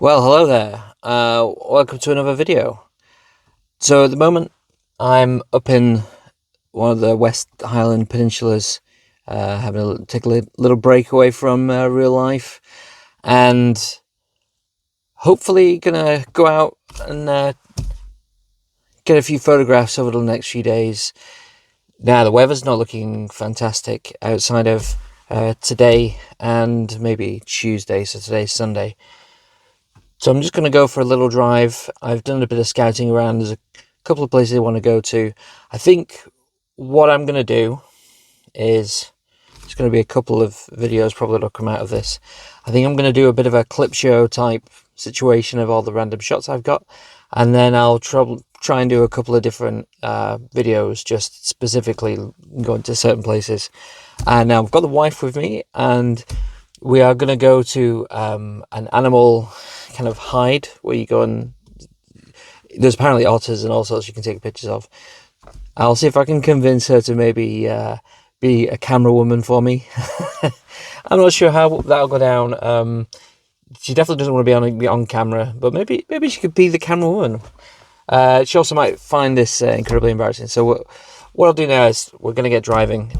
Well, hello there. Welcome to another video. So at the moment, I'm up in one of the West Highland Peninsulas, take a little break away from real life, and hopefully gonna go out and get a few photographs over the next few days. Now the weather's not looking fantastic outside of today and maybe Tuesday. So today's Sunday. So I'm just going to go for a little drive. I've done a bit of scouting around. There's a couple of places I want to go to. I think what I'm going to do is, it's going to be a couple of videos probably that'll come out of this. I think I'm going to do a bit of a clip show type situation of all the random shots I've got. And then I'll try and do a couple of different videos just specifically going to certain places. And now I've got the wife with me, and we are going to go to an animal kind of hide where you go and there's apparently otters and all sorts you can take pictures of. I'll see if I can convince her to maybe be a camera woman for me. I'm not sure how that'll go down. She definitely doesn't want to be on camera, but maybe she could be the camera woman. She also might find this incredibly embarrassing. So what I'll do now is we're going to get driving.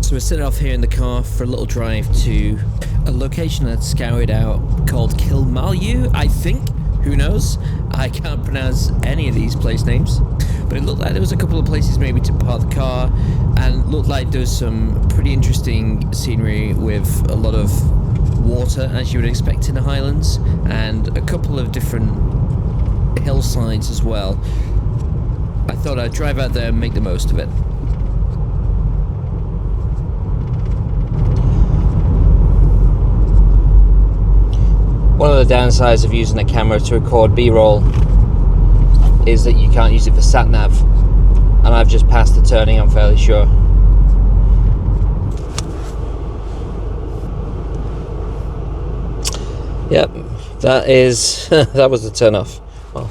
So we're sitting off here in the car for a little drive to a location that's scoured out called Kil Malu, I think. Who knows? I can't pronounce any of these place names. But it looked like there was a couple of places maybe to park the car, and looked like there was some pretty interesting scenery with a lot of water, as you would expect in the Highlands, and a couple of different hillsides as well. I thought I'd drive out there and make the most of it. One of the downsides of using a camera to record B-roll is that you can't use it for sat-nav, and I've just passed the turning, I'm fairly sure. Yep, that is that was the turn off. Well,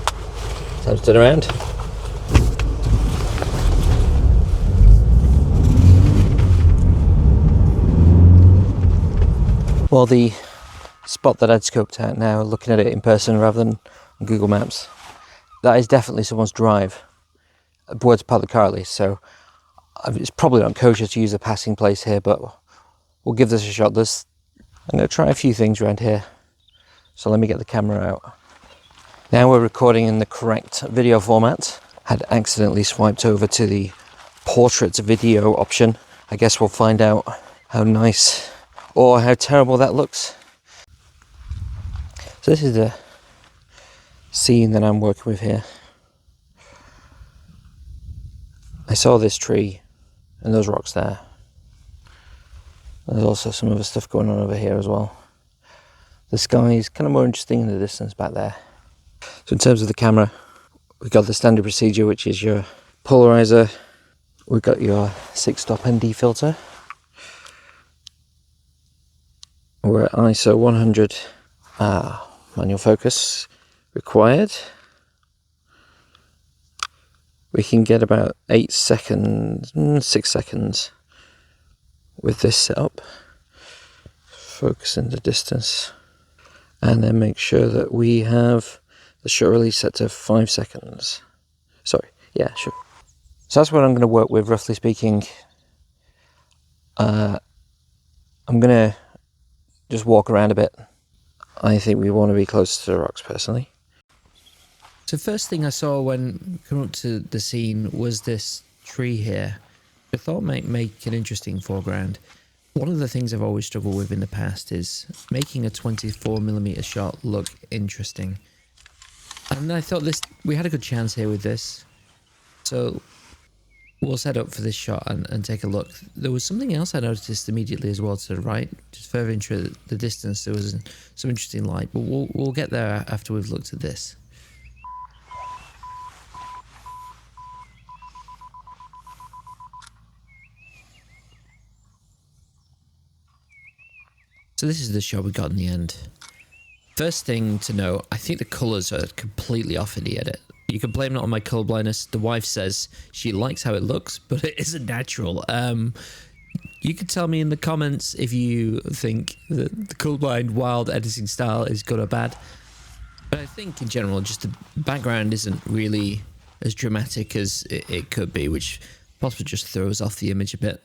time to turn around. Well, the spot that I'd scoped out now, looking at it in person rather than on Google Maps, that is definitely someone's drive, where to park the car at least. So it's probably not kosher to use a passing place here, but we'll give this a shot. I'm going to try a few things around here, so let me get the camera out. Now we're recording in the correct video format. Had accidentally swiped over to the portrait video option. I guess we'll find out how nice or how terrible that looks. So this is the scene that I'm working with here. I saw this tree and those rocks there. There's also some other stuff going on over here as well. The sky is kind of more interesting in the distance back there. So in terms of the camera, we've got the standard procedure, which is your polarizer. We've got your 6-stop ND filter. We're at ISO 100. Manual focus required. We can get about 6 seconds with this setup. Focus in the distance, and then make sure that we have the shutter release set to 5 seconds. Sorry, yeah, sure. So that's what I'm going to work with, roughly speaking. I'm going to just walk around a bit. I think we want to be close to the rocks, personally. So first thing I saw when coming up to the scene was this tree here. I thought might make an interesting foreground. One of the things I've always struggled with in the past is making a 24mm shot look interesting. And I thought we had a good chance here with this. So we'll set up for this shot and take a look. There was something else I noticed immediately as well to the right, just further into the distance. There was some interesting light, but we'll get there after we've looked at this. So this is the shot we got in the end. First thing to note, I think the colours are completely off in the edit. You can blame it on my colour blindness. The wife says she likes how it looks, but it isn't natural. You can tell me in the comments if you think that the colourblind wild editing style is good or bad. But I think in general, just the background isn't really as dramatic as it could be, which possibly just throws off the image a bit.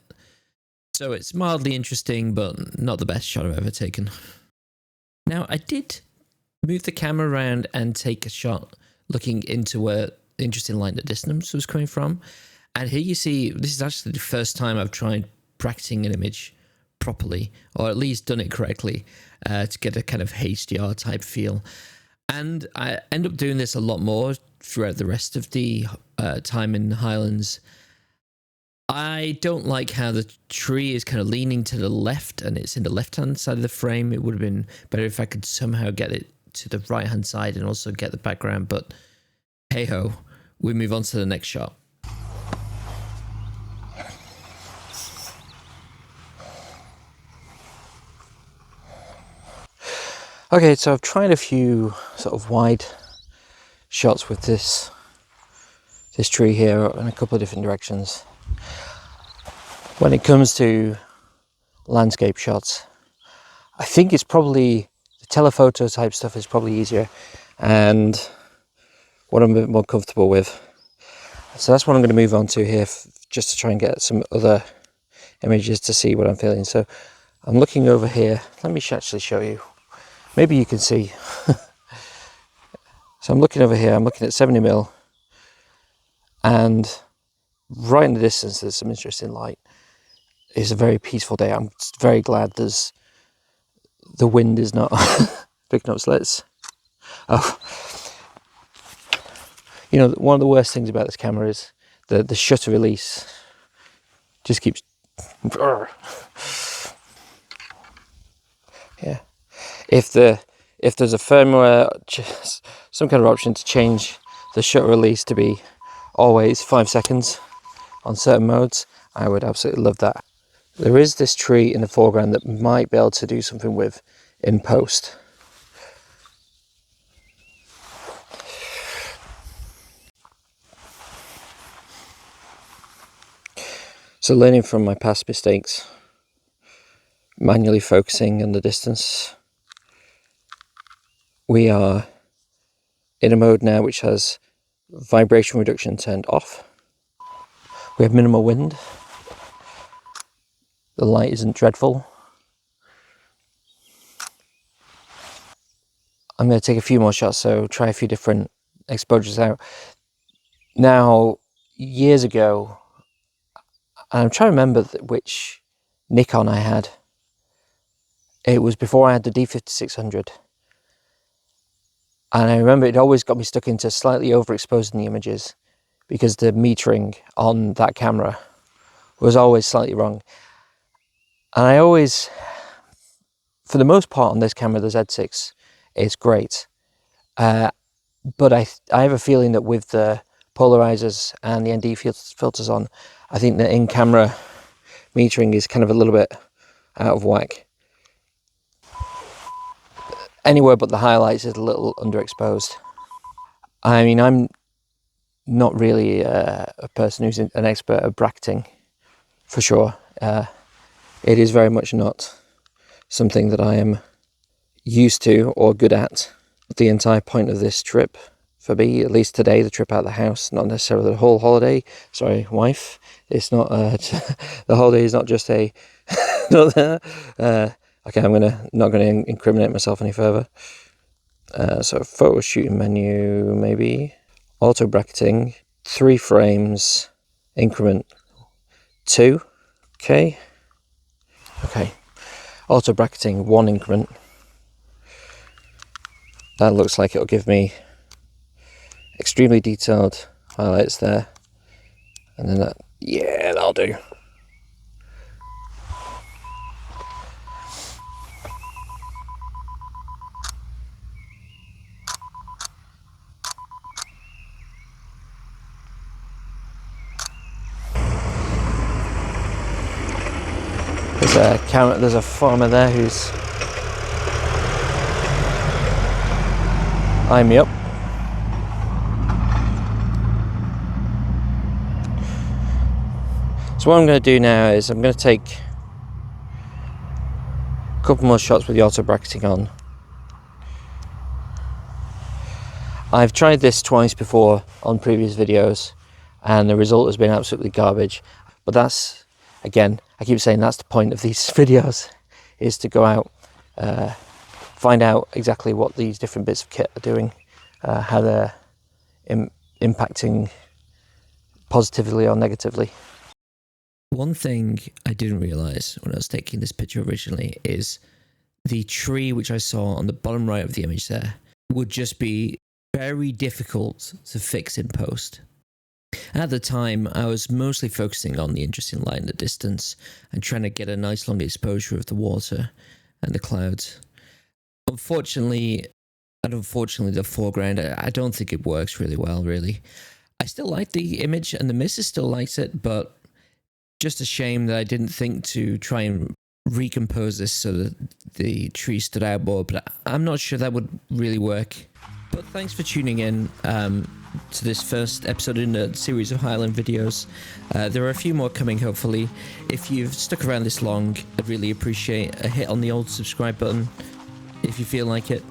So it's mildly interesting, but not the best shot I've ever taken. Now, I did move the camera around and take a shot looking into where the interesting light at distance was coming from. And here you see, this is actually the first time I've tried bracketing an image properly, or at least done it correctly, to get a kind of HDR type feel. And I end up doing this a lot more throughout the rest of the time in Highlands. I don't like how the tree is kind of leaning to the left and it's in the left-hand side of the frame. It would have been better if I could somehow get it to the right-hand side and also get the background, but hey-ho, we move on to the next shot. Okay, so I've tried a few sort of wide shots with this tree here in a couple of different directions. When it comes to landscape shots, I think it's probably the telephoto type stuff is probably easier and what I'm a bit more comfortable with. So that's what I'm going to move on to here, just to try and get some other images to see what I'm feeling. So I'm looking over here. Let me actually show you. Maybe you can see. So I'm looking over here. I'm looking at 70mm, and right in the distance there's some interesting light. It's a very peaceful day. I'm very glad the wind is not picking up. So let's. Oh, you know, one of the worst things about this camera is the shutter release just keeps. Yeah. If there's a firmware, some kind of option to change the shutter release to be always 5 seconds on certain modes, I would absolutely love that. There is this tree in the foreground that might be able to do something with in post. So learning from my past mistakes, manually focusing on the distance. We are in a mode now which has vibration reduction turned off. We have minimal wind. The light isn't dreadful. I'm going to take a few more shots, so try a few different exposures out. Now, years ago, I'm trying to remember which Nikon I had. It was before I had the D5600. And I remember it always got me stuck into slightly overexposing the images because the metering on that camera was always slightly wrong. And I always, for the most part on this camera, the Z6, it's great. But I have a feeling that with the polarizers and the ND filters on, I think the in-camera metering is kind of a little bit out of whack. Anywhere but the highlights is a little underexposed. I mean, I'm not really a person who's an expert at bracketing, for sure. It is very much not something that I am used to or good at. The entire point of this trip, for me, at least today, the trip out of the house, not necessarily the whole holiday. Sorry, wife. It's not, the holiday is not just a, okay, I'm not going to incriminate myself any further. So photo shooting menu, maybe. Auto bracketing, 3 frames, increment 2. Okay. Auto bracketing 1 increment. That looks like it'll give me extremely detailed highlights there. And then that, yeah, that'll do. There's a farmer there who's eyeing me up. So what I'm going to do now is I'm going to take a couple more shots with the auto bracketing on. I've tried this twice before on previous videos and the result has been absolutely garbage. But that's, again, I keep saying that's the point of these videos, is to go out, find out exactly what these different bits of kit are doing, how they're impacting positively or negatively. One thing I didn't realise when I was taking this picture originally is the tree which I saw on the bottom right of the image there would just be very difficult to fix in post. At the time, I was mostly focusing on the interesting light in the distance and trying to get a nice long exposure of the water and the clouds. Unfortunately, the foreground, I don't think it works really well, really. I still like the image and the missus still likes it, but just a shame that I didn't think to try and recompose this so that the tree stood out more, but I'm not sure that would really work. But thanks for tuning in to this first episode in a series of Highland videos. There are a few more coming, hopefully. If you've stuck around this long, I'd really appreciate a hit on the old subscribe button if you feel like it.